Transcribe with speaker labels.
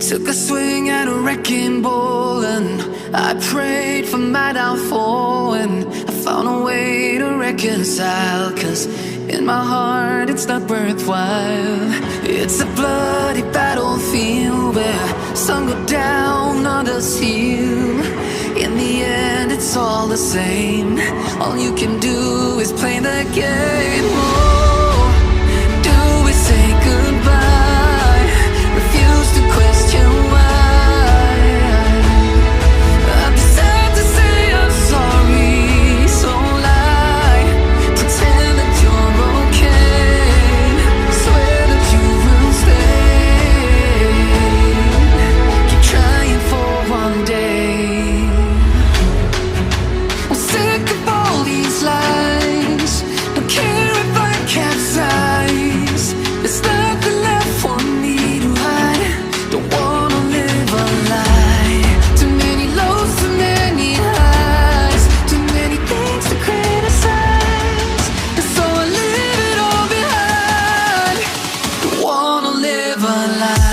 Speaker 1: Took a swing at a wrecking ball and I prayed for my downfall, and I found a way to reconcile, 'cause in my heart it's not worthwhile. It's a bloody battlefield where some go down, others heal. In the end it's all the same. All you can do is play the game. Oh, do we say goodbye? Refuse to question why. I deserve to say I'm sorry, so lie. Pretend that you're okay. Swear that you will stay. Keep trying for one day. I'm sick of all these lies. Don't care if I capsize. There's nothing left for me to hide. Don't wanna live a lie. Too many lows, too many highs. Too many things to criticize. And so I leave it all behind. Don't wanna live a lie.